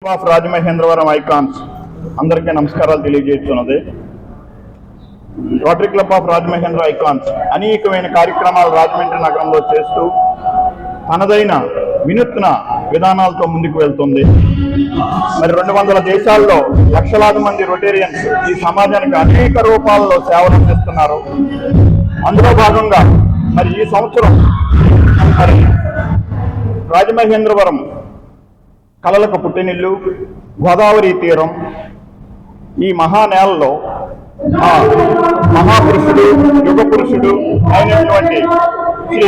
Of Rajamahendravaram icons అందరికీ నమస్కారాలు తెలియజేస్తున్నది. Rotary club of Rajamahendra icons అనేకమైన కార్యక్రమాలు రాజమండ్రి నగరంలో చేస్తూ తనదైన వినూత్న విధానాలతో ముందుకు వెళ్తుంది. మరి 200 దేశాల్లో లక్షలాది మంది రొటేరియన్స్ ఈ సమాజానికి అనేక రూపాలలో సేవలు అందిస్తున్నారు. అందులో భాగంగా మరి ఈ సంవత్సరం మరి రాజమహేంద్రవరం కళలకు పుట్టినిల్లు, గోదావరి తీరం, ఈ మహానేలలో మహాపురుషుడు, యుగ పురుషుడు అయినటువంటి శ్రీ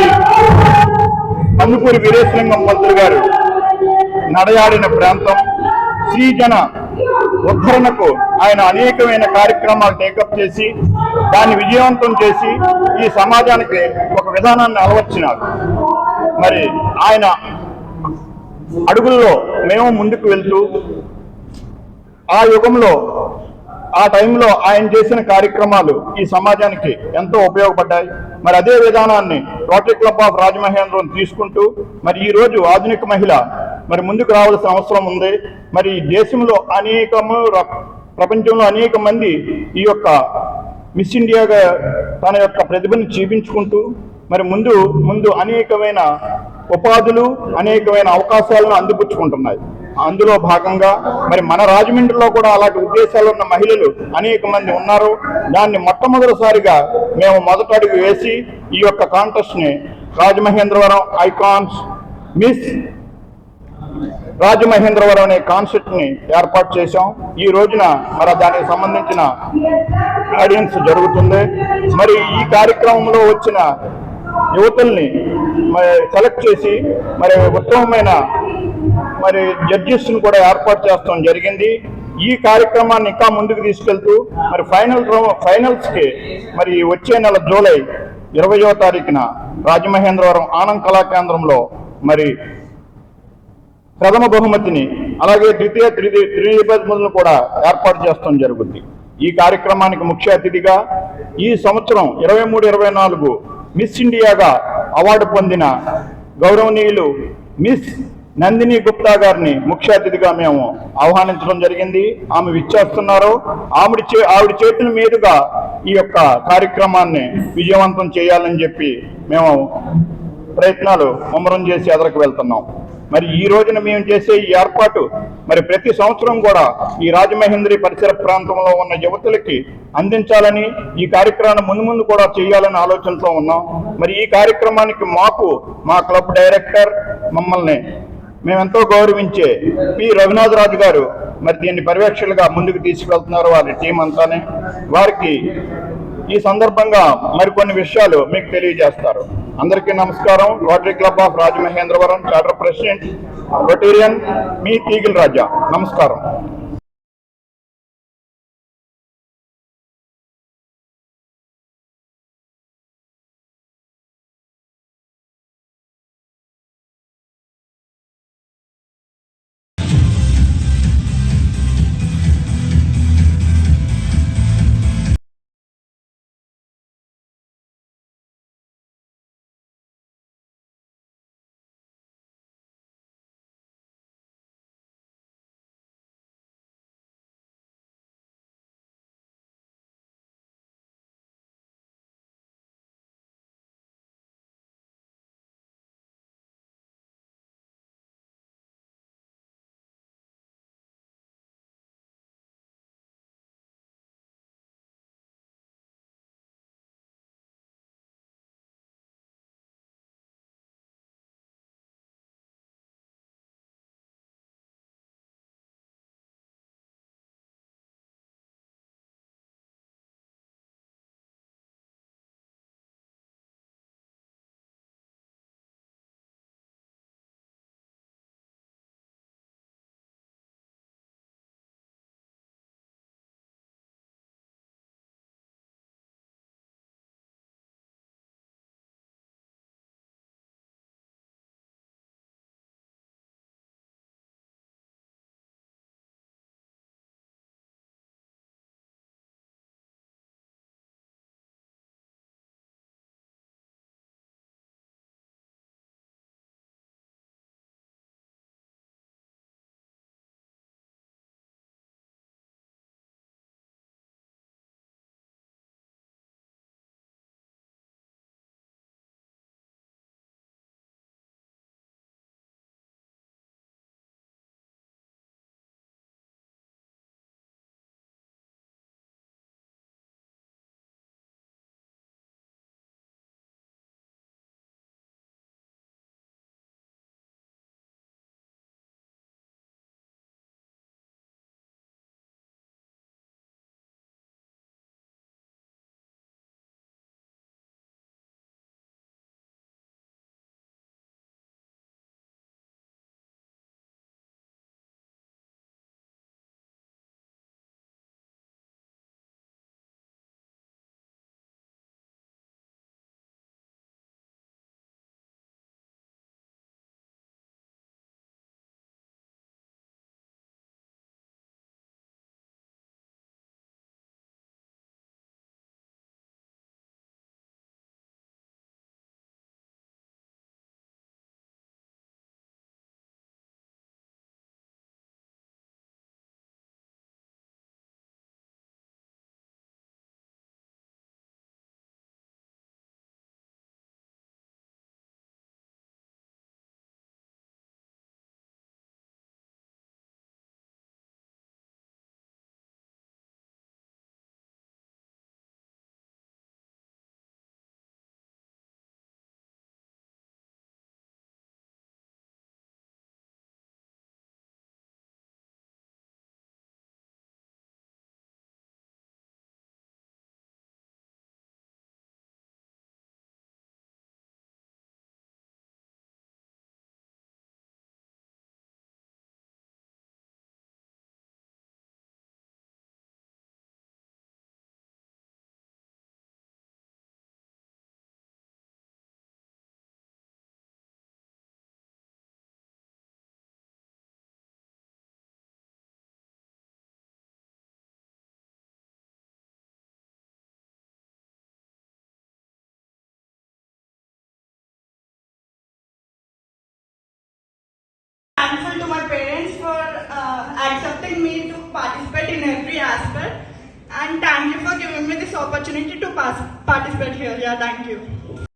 కందుకూరి వీరేశలింగం పంతులు గారు నడయాడిన ప్రాంతం. శ్రీజన ఉద్ధరణకు ఆయన అనేకమైన కార్యక్రమాలు టేకప్ చేసి దాన్ని విజయవంతం చేసి ఈ సమాజానికి ఒక విధానాన్ని అలవర్చినారు. మరి ఆయన అడుగుల్లో మేము ముందుకు వెళ్తూ ఆ యుగంలో ఆ టైంలో ఆయన చేసిన కార్యక్రమాలు ఈ సమాజానికి ఎంతో ఉపయోగపడ్డాయి. మరి అదే విధానాన్ని రోటరీ క్లబ్ ఆఫ్ రాజమహేంద్రం తీసుకుంటూ మరి ఈరోజు ఆధునిక మహిళ మరి ముందుకు రావాల్సిన అవసరం ఉంది. మరి దేశంలో ప్రపంచంలో అనేక మంది ఈ యొక్క మిస్ ఇండియాగా తన యొక్క ప్రతిభను చూపించుకుంటూ మరి ముందు అనేకమైన ఉపాధులు, అనేకమైన అవకాశాలను అందిపుచ్చుకుంటున్నాయి. అందులో భాగంగా మరి మన రాజమండ్రిలో కూడా అలాంటి ఉద్దేశాలు ఉన్న mహిళలు అనేక మంది ఉన్నారు. దాన్ని మొట్టమొదటిసారిగా మేము మొదటడుగు వేసి ఈ యొక్క కాంటెస్ట్ని రాజమహేంద్రవరం ఐకాన్స్ మిస్ రాజమహేంద్రవరం అనే కాన్సెప్ట్ని ఏర్పాటు చేశాం. ఈ రోజున మరి దానికి సంబంధించిన ఆడియన్స్ జరుగుతుంది. మరి ఈ కార్యక్రమంలో వచ్చిన యువతుల్ని సెలెక్ట్ చేసి మరి ఉత్తమమైన మరి జడ్జెస్ను కూడా ఏర్పాటు చేయడం జరిగింది. ఈ కార్యక్రమాన్ని ఇంకా ముందుకు తీసుకెళ్తూ మరి ఫైనల్స్కి మరి వచ్చే నెల జూలై 20వ తారీఖున రాజమహేంద్రవరం ఆనంద్ కళా కేంద్రంలో మరి ప్రథమ బహుమతిని అలాగే ద్వితీయ తృతీయ బహుమతులను కూడా ఏర్పాటు చేయడం జరుగుతుంది. ఈ కార్యక్రమానికి ముఖ్య అతిథిగా ఈ సంవత్సరం 23-24 మిస్ ఇండియాగా అవార్డు పొందిన గౌరవనీయులు మిస్ నందిని గుప్తా గారిని ముఖ్య అతిథిగా మేము ఆహ్వానించడం జరిగింది. ఆమె విచ్చేస్తున్నారు. ఆవిడ చేతుల మీదుగా ఈ యొక్క కార్యక్రమాన్ని విజయవంతం చేయాలని చెప్పి మేము ప్రయత్నాలు ముమ్మరం చేసి ఎదరకు వెళ్తున్నాం. మరి ఈ రోజున మేము చేసే ఈ ఏర్పాటు మరి ప్రతి సంవత్సరం కూడా ఈ రాజమహేంద్రి పరిసర ప్రాంతంలో ఉన్న యువతులకి అందించాలని, ఈ కార్యక్రమాన్ని ముందు కూడా చేయాలని ఆలోచనతో ఉన్నాం. మరి ఈ కార్యక్రమానికి మా క్లబ్ డైరెక్టర్ మమ్మల్ని మేమెంతో గౌరవించే పి రఘునాథరాజు గారు మరి దీన్ని పర్యవేక్షకులుగా ముందుకు తీసుకెళ్తున్నారు. వారి టీం అంతానే. వారికి ఈ సందర్భంగా మరికొన్ని విషయాలు మీకు తెలియజేస్తారు. అందరికీ నమస్కారం. Rotary club of Rajamahendravaram charter president rotarian మీ తీగిల్ రాజా. నమస్కారం. and thank you for giving me this opportunity to participate here. Yeah, thank you.